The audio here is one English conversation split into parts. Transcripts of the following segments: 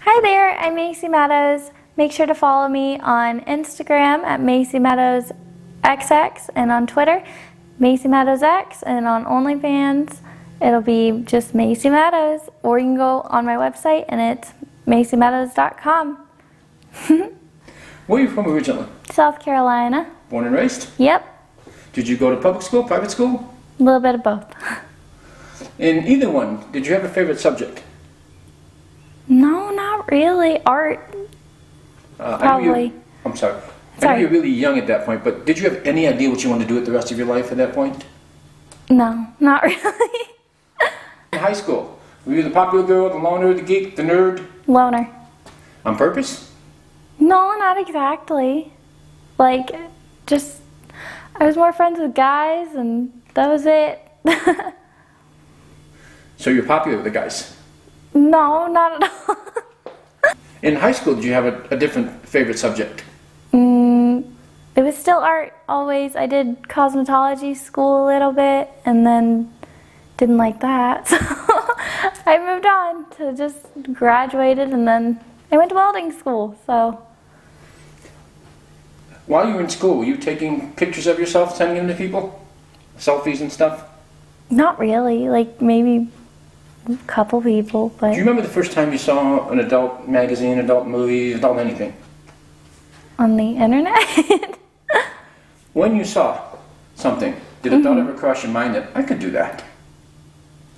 Hi there, I'm Macy Meadows. Make sure to follow me on Instagram at Macy Meadows XX and on Twitter, Macy Meadows X, and on OnlyFans, it'll be just Macy Meadows, or you can go on my website and it's macymeadows.com. Where are you from originally? South Carolina. Born and raised? Yep. Did you go to public school, private school? A little bit of both. In either one, did you have a favorite subject? No, not really. Art. Probably. I'm sorry. I know you're really young at that point, but did you have any idea what you wanted to do with the rest of your life at that point? No, not really. In high school, were you the popular girl, the loner, the geek, the nerd? Loner. On purpose? No, not exactly. Like, just, I was more friends with guys and that was it. So you're popular with the guys? No, not at all. In high school, did you have a different favorite subject? It was still art, always. I did cosmetology school a little bit and then didn't like that. So I moved on to just graduated and then I went to welding school, so. While you were in school, were you taking pictures of yourself, sending them to people? Selfies and stuff? Not really, like maybe a couple people, but. Do you remember the first time you saw an adult magazine, adult movie, adult anything? On the internet? When you saw something, did a thought ever cross your mind that I could do that?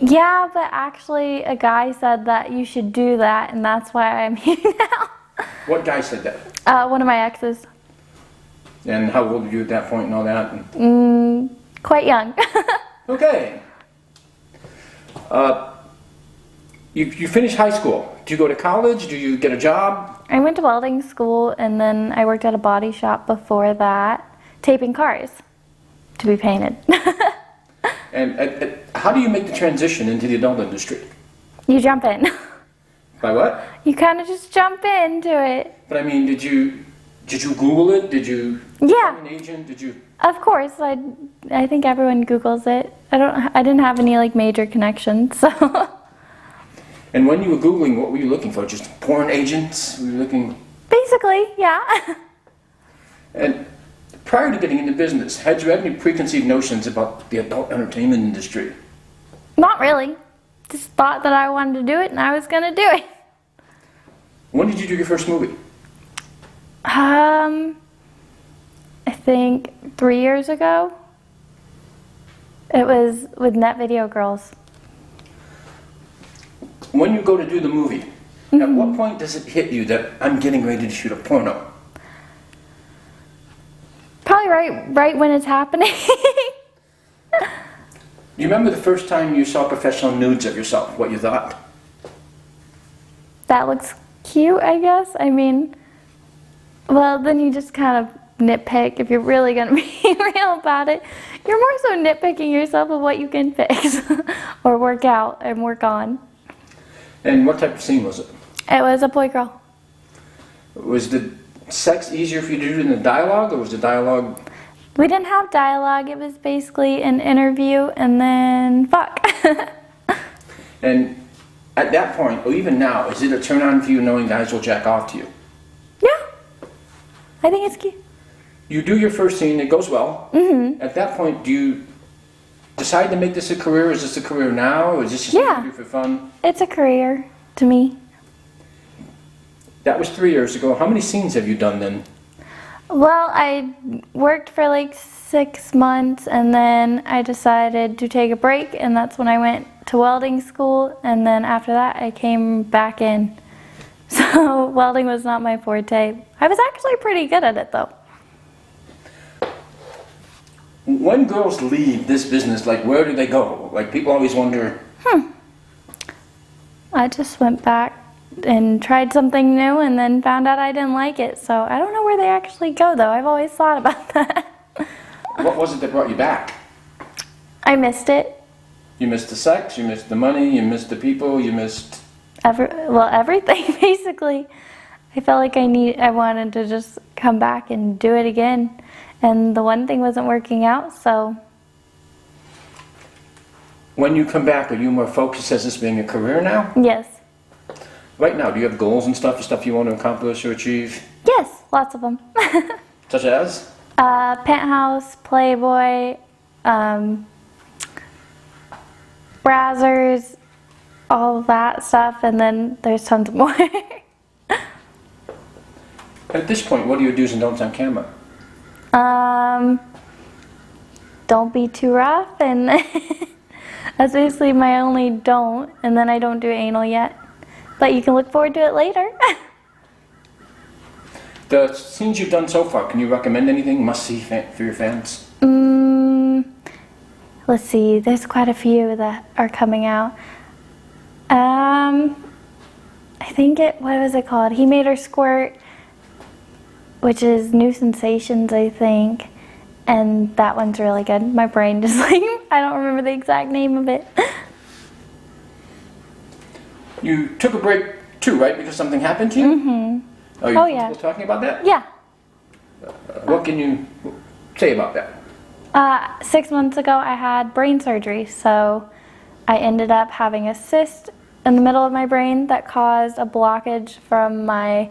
Yeah, but actually a guy said that you should do that, and that's why I'm here now. What guy said that? One of my exes. And how old were you at that point and all that? Quite young. Okay. You finished high school. Do you go to college? Do you get a job? I went to welding school, and then I worked at a body shop before that, taping cars to be painted. And how do you make the transition into the adult industry? You jump in. By what? You kind of just jump into it. But I mean, did you Google it? Did you Yeah. find an agent? Did you? Of course, I think everyone Googles it. I didn't have any like major connections, so. And when you were Googling, what were you looking for? Just porn agents? Were you looking? Basically, yeah. And prior to getting into business, had you had any preconceived notions about the adult entertainment industry? Not really. Just thought that I wanted to do it and I was gonna do it. When did you do your first movie? I think 3 years ago. It was with Net Video Girls. When you go to do the movie, at what point does it hit you that I'm getting ready to shoot a porno? Probably right when it's happening. Do you remember the first time you saw professional nudes of yourself, what you thought? That looks cute, I guess. I mean, well, then you just kind of nitpick if you're really gonna be real about it. You're more so nitpicking yourself of what you can fix or work out and work on. And what type of scene was it? It was a boy-girl. Was the sex easier for you to do than the dialogue, or was the dialogue? We didn't have dialogue. It was basically an interview and then fuck. And at that point, or even now, is it a turn on for you knowing guys will jack off to you? Yeah. I think it's cute. You do your first scene, it goes well. At that point, do you decide to make this a career? Is this a career now, or is this just something you do for fun? It's a career to me. That was 3 years ago. How many scenes have you done then? Well, I worked for like 6 months and then I decided to take a break, and that's when I went to welding school, and then after that I came back in. So welding was not my forte. I was actually pretty good at it though. When girls leave this business, like, where do they go? Like, people always wonder. I just went back and tried something new and then found out I didn't like it. So I don't know where they actually go though. I've always thought about that. What was it that brought you back? I missed it. You missed the sex, you missed the money, you missed the people, you missed... Everything basically. I felt like I wanted to just come back and do it again. And the one thing wasn't working out, so. When you come back, are you more focused as this being a career now? Yes. Right now, do you have goals and stuff you want to accomplish or achieve? Yes, lots of them. Such as? Penthouse, Playboy, Brazzers, all of that stuff, and then there's tons more. At this point, what are your do's and don'ts on camera? Don't be too rough, and that's basically my only don't, and then I don't do anal yet. But you can look forward to it later. The scenes you've done so far, can you recommend anything must-see for your fans? Let's see, there's quite a few that are coming out. I think what was it called? He Made Her Squirt, which is New Sensations, I think. And that one's really good. My brain just like, I don't remember the exact name of it. You took a break too, right? Because something happened to you? Mm-hmm. Are you comfortable talking about that? Yeah. What can you say about that? 6 months ago, I had brain surgery, so I ended up having a cyst in the middle of my brain that caused a blockage from my,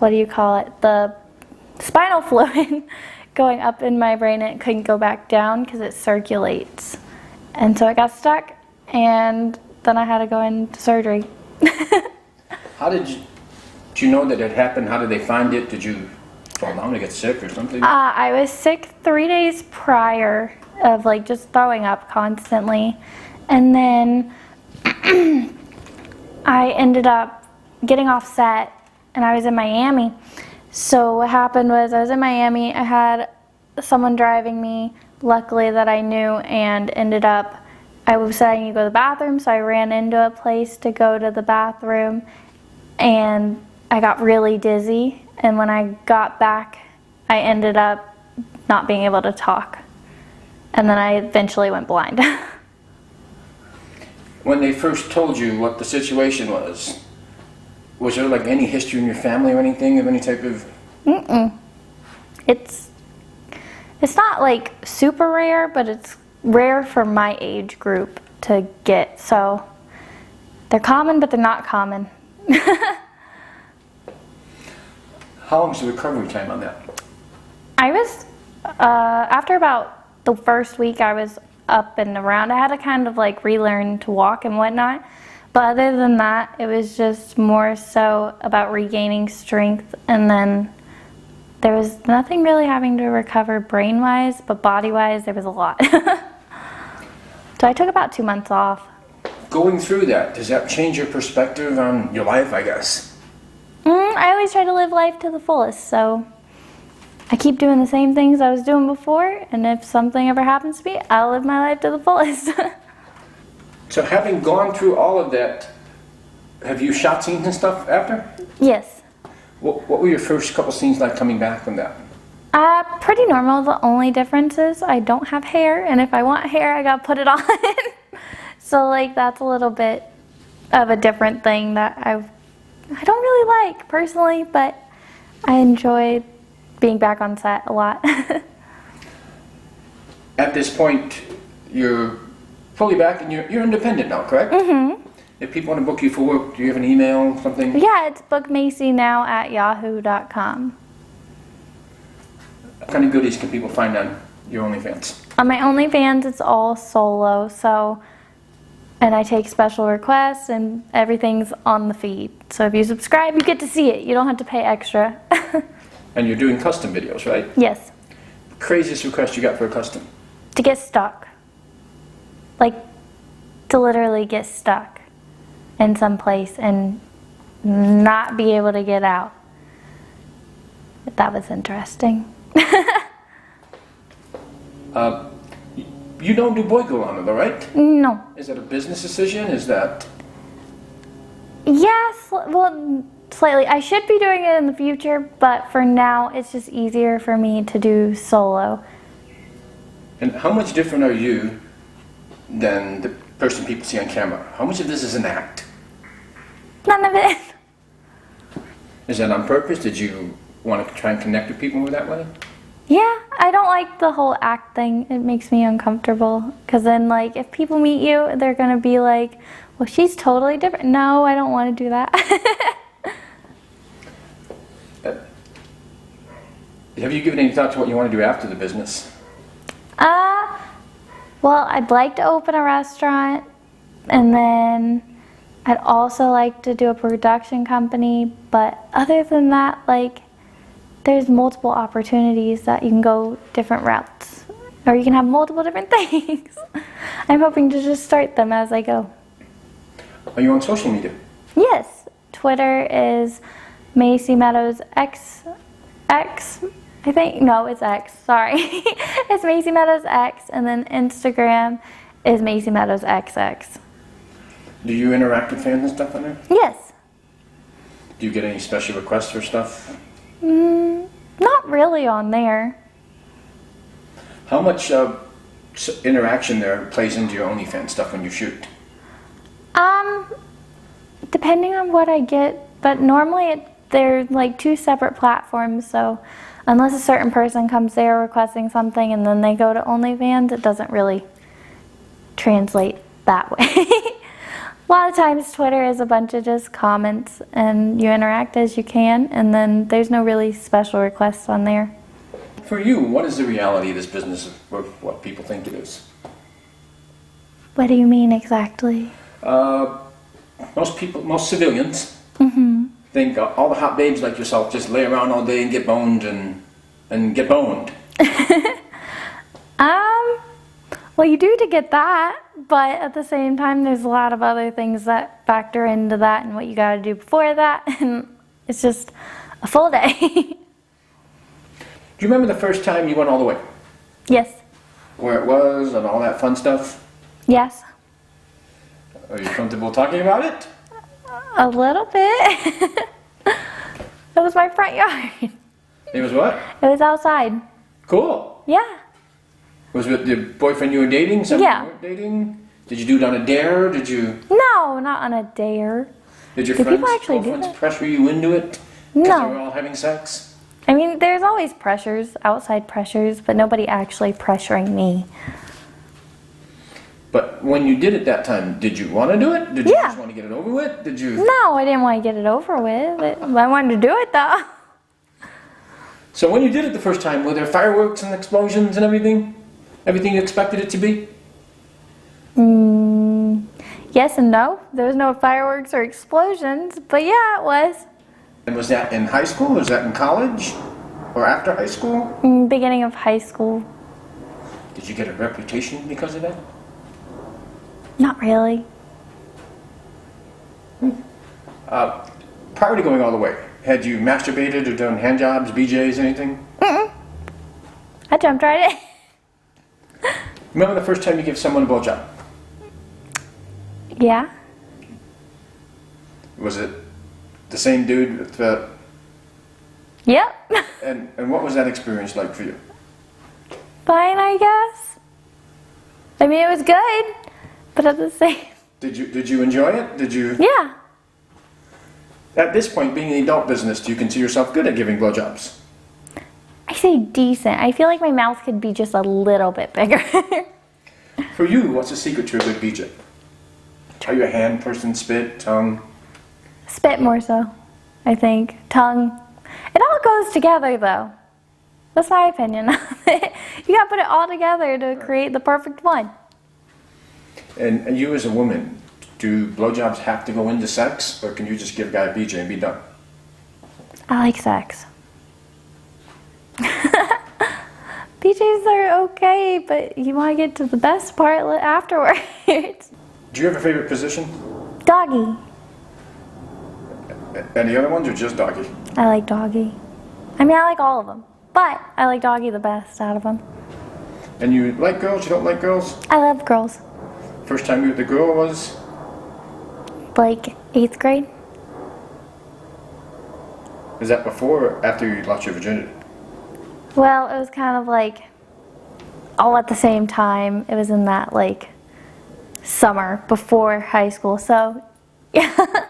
the spinal fluid going up in my brain, and it couldn't go back down because it circulates. And so it got stuck, and then I had to go into surgery. How did you know that it happened? How did they find it? Did you fall down to get sick or something? I was sick 3 days prior of just throwing up constantly. And then I ended up getting off set, and I was in Miami. So what happened was I was in Miami, I had someone driving me, luckily that I knew, and I was saying to go to the bathroom, so I ran into a place to go to the bathroom, and I got really dizzy, and when I got back, I ended up not being able to talk, and then I eventually went blind. When they first told you what the situation was there any history in your family or anything of any type of... It's not super rare, but it's rare for my age group to get, so they're common, but they're not common. How long's the recovery time on that? I was, after about the first week, I was up and around. I had to kind of relearn to walk and whatnot. But other than that, it was just more so about regaining strength, and then there was nothing really having to recover brain-wise, but body-wise, there was a lot. So I took about 2 months off. Going through that, does that change your perspective on your life, I guess? I always try to live life to the fullest, so I keep doing the same things I was doing before, and if something ever happens to me, I'll live my life to the fullest. So having gone through all of that, have you shot scenes and stuff after? Yes. What were your first couple scenes like coming back from that? Pretty normal. The only difference is I don't have hair, and if I want hair, I gotta put it on. So that's a little bit of a different thing that I don't really like personally, but I enjoy being back on set a lot. At this point, you're fully back and you're independent now, correct? Mm-hmm. If people want to book you for work, do you have an email, something? Yeah, it's bookmacynow@yahoo.com. What kind of goodies can people find on your OnlyFans? On my OnlyFans, it's all solo, and I take special requests, and everything's on the feed. So if you subscribe, you get to see it. You don't have to pay extra. And you're doing custom videos, right? Yes. Craziest request you got for a custom? To get stuck. To literally get stuck in some place and not be able to get out. That was interesting. You don't do boy girl on it, though, right? No. Is that a business decision? Is that... Yes, well, slightly. I should be doing it in the future, but for now, it's just easier for me to do solo. And how much different are you than the person people see on camera? How much of this is an act? None of it. Is that on purpose? Did you want to try and connect with people that way? Yeah, I don't like the whole act thing. It makes me uncomfortable. Because then, like, if people meet you, they're going to be like, well, she's totally different. No, I don't want to do that. Have you given any thought to what you want to do after the business? Well, I'd like to open a restaurant. And then I'd also like to do a production company. But other than that, like, there's multiple opportunities that you can go different routes, or you can have multiple different things. I'm hoping to just start them as I go. Are you on social media? Yes, Twitter is Macy Meadows X. I think, no, it's X, sorry. It's Macy Meadows X, and then Instagram is Macy Meadows XX. Do you interact with fans and stuff on there? Yes. Do you get any special requests for stuff? Not really on there. How much interaction there plays into your OnlyFans stuff when you shoot? Depending on what I get, but normally they're like two separate platforms, so unless a certain person comes there requesting something and then they go to OnlyFans, it doesn't really translate that way. A lot of times Twitter is a bunch of just comments and you interact as you can, and then there's no really special requests on there. For you, what is the reality of this business, or what people think it is? What do you mean exactly? Most civilians think all the hot babes like yourself just lay around all day and get boned and get boned. Well, you do to get that, but at the same time, there's a lot of other things that factor into that and what you got to do before that, and it's just a full day. Do you remember the first time you went all the way? Yes. Where it was and all that fun stuff? Yes. Are you comfortable talking about it? A little bit. It was my front yard. It was what? It was outside. Cool. Yeah. Was it the boyfriend you were dating? Someone Yeah. you weren't dating? Did you do it on a dare? Did you? No, not on a dare. Did your Do friends, people actually do girlfriends that? pressure you into it? Because No. they were all having sex? I mean, there's always pressures, outside pressures, but nobody actually pressuring me. But when you did it that time, did you want to do it? Did you Yeah. just want to get it over with? Did you? No, I didn't want to get it over with. I wanted to do it though. So when you did it the first time, were there fireworks and explosions and everything? Everything you expected it to be? Yes and no. There was no fireworks or explosions, but yeah, it was. And was that in high school? Was that in college? Or after high school? Beginning of high school. Did you get a reputation because of that? Not really. Prior to going all the way, had you masturbated or done hand jobs, BJs, anything? I jumped right in. Remember the first time you gave someone a blowjob? Yeah. Was it the same dude with the... Yep. And what was that experience like for you? Fine, I guess. I mean, it was good, but at the same... Did you enjoy it? Did you... Yeah. At this point, being in the adult business, do you consider yourself good at giving blowjobs? I say decent. I feel like my mouth could be just a little bit bigger. For you, what's the secret to a good BJ? Are you a hand person, spit, tongue? Spit more so, I think. Tongue. It all goes together though. That's my opinion of it. You gotta put it all together to create the perfect one. And you as a woman, do blowjobs have to go into sex, or can you just give a guy a BJ and be done? I like sex. BJs are okay, but you want to get to the best part afterwards. Do you have a favorite position? Doggy. Any other ones, or just doggy? I like doggy. I mean, I like all of them, but I like doggy the best out of them. And you like girls, you don't like girls? I love girls. First time you met the girl was? Like 8th grade. Is that before or after you lost your virginity? Well, it was kind of like all at the same time. It was in that like summer before high school. So, yeah.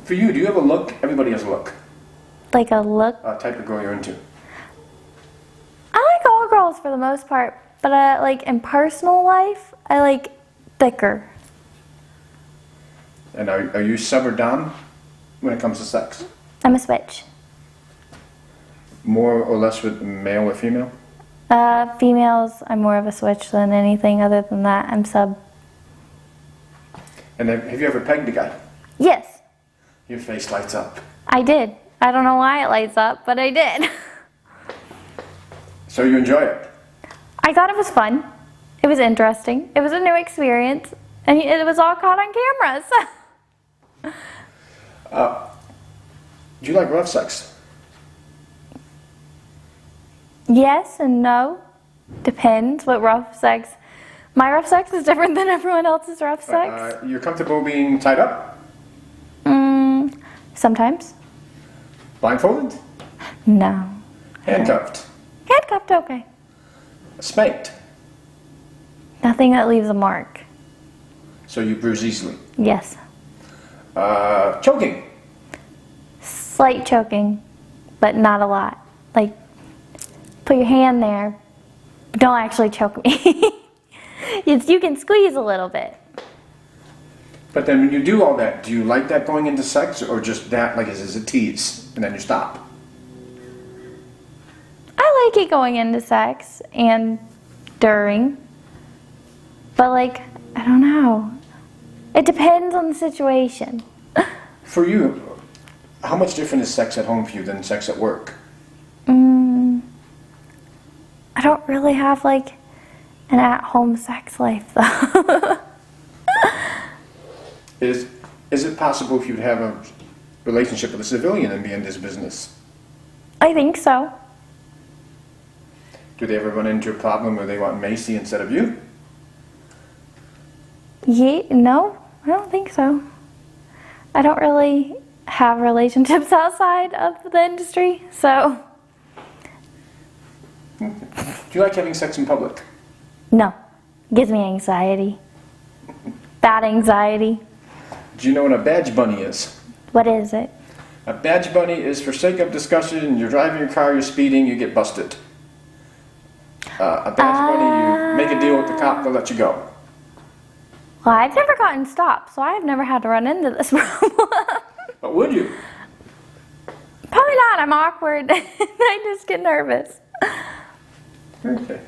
For you, do you have a look? Everybody has a look. Like a look. Type of girl you're into. girls for the most part, but like in personal life, I like thicker. And are you sub or dom when it comes to sex? I'm a switch. More or less with male or female? Females, I'm more of a switch than anything other than that. I'm sub. And have you ever pegged a guy? Yes, Your face lights up. I did. I don't know why it lights up, but I did. So you enjoy it? I thought it was fun. It was interesting. It was a new experience, and it was all caught on cameras. Do you like rough sex? Yes and no. Depends what rough sex. My rough sex is different than everyone else's rough sex. You're comfortable being tied up? Sometimes. Blindfolded? No. Handcuffed? Handcuffed, okay. Spanked? Nothing that leaves a mark. So you bruise easily? Yes. Choking? Slight choking, but not a lot. Like, put your hand there, but don't actually choke me. You can squeeze a little bit. But then when you do all that, do you like that going into sex, or just that, like, as a tease, and then you stop? I like it going into sex and during, but like, I don't know. It depends on the situation. For you, how much different is sex at home for you than sex at work? I don't really have like an at-home sex life though. Is it possible if you'd have a relationship with a civilian and be in this business? I think so. Do they ever run into a problem where they want Macy instead of you? No, I don't think so. I don't really have relationships outside of the industry, so. Do you like having sex in public? No, it gives me anxiety. Bad anxiety. Do you know what a badge bunny is? What is it? A badge bunny is, for sake of discussion, you're driving your car, you're speeding, you get busted. A badge bunny, you make a deal with the cop, they'll let you go. Well, I've never gotten stopped, so I've never had to run into this problem. But would you? Probably not. I'm awkward. I just get nervous. Okay.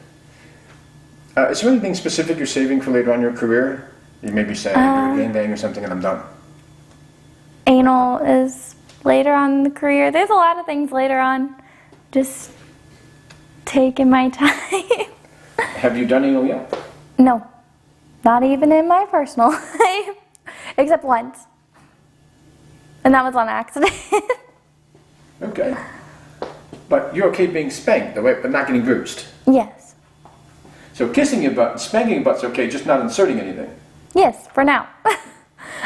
Is there anything specific you're saving for later on in your career? You may be saying you're a gangbang or something and I'm done. Anal is later on in the career. There's a lot of things later on. Just taking my time. Have you done anal yet? No, not even in my personal life, except once. And that was on accident. Okay. But you're okay being spanked, though, but not getting bruised. Yes. So kissing your butt, spanking your butt's okay, just not inserting anything. Yes, for now.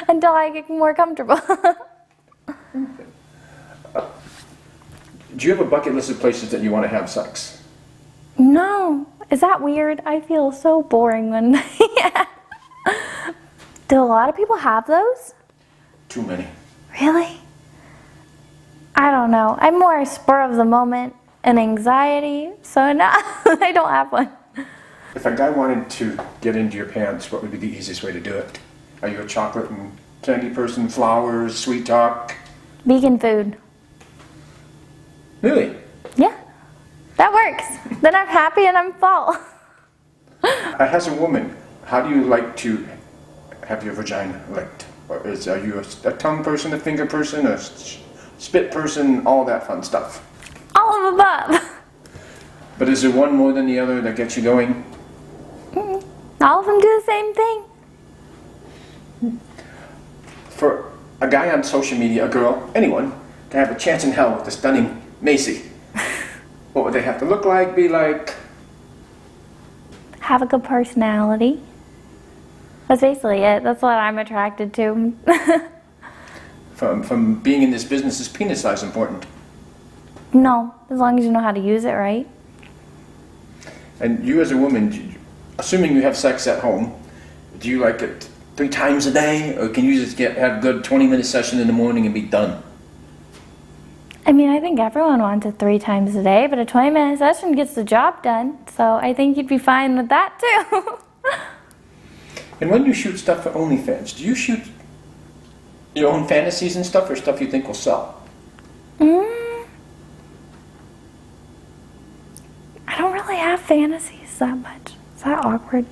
Until I get more comfortable. Do you have a bucket list of places that you want to have sex? No. Is that weird? I feel so boring when Do a lot of people have those? Too many. Really? I don't know. I'm more a spur of the moment and anxiety, so no, I don't have one. If a guy wanted to get into your pants, what would be the easiest way to do it? Are you a chocolate and candy person, flowers, sweet talk? Vegan food. Really? Yeah, that works. Then I'm happy and I'm full. As a woman, how do you like to have your vagina licked? Or are you a tongue person, a finger person, a spit person, all that fun stuff? All of above. But is there one more than the other that gets you going? All of them do the same thing. For a guy on social media, a girl, anyone, to have a chance in hell with the stunning Macy, what would they have to look like, be like? Have a good personality. That's basically it. That's what I'm attracted to. From being in this business, is penis size important? No, as long as you know how to use it right. And you as a woman, assuming you have sex at home, do you like it 3 times a day? Or can you just have a good 20-minute session in the morning and be done? I mean, I think everyone wants it 3 times a day, but a 20-minute session gets the job done. So I think you'd be fine with that too. And when you shoot stuff for OnlyFans, do you shoot your own fantasies and stuff, or stuff you think will sell? I don't really have fantasies that much. Is that awkward?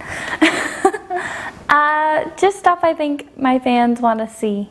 Just stuff I think my fans want to see.